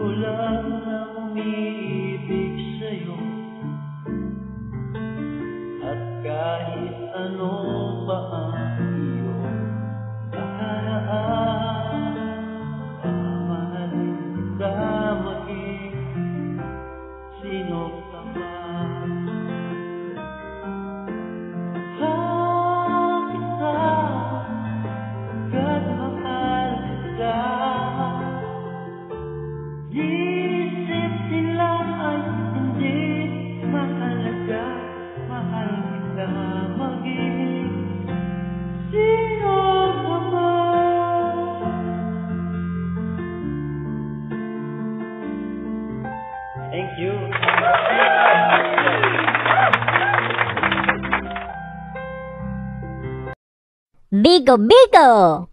ko lang na umiibig sa'yo. At kahit ano pa ang iyong nakaraan, pamahalin kita maging sino ka man. Mahal kita, agad mahal kita. Isip nila ay hindi mahalaga. Mahal kita maging sino ka man. Thank you. Bigo Bigo!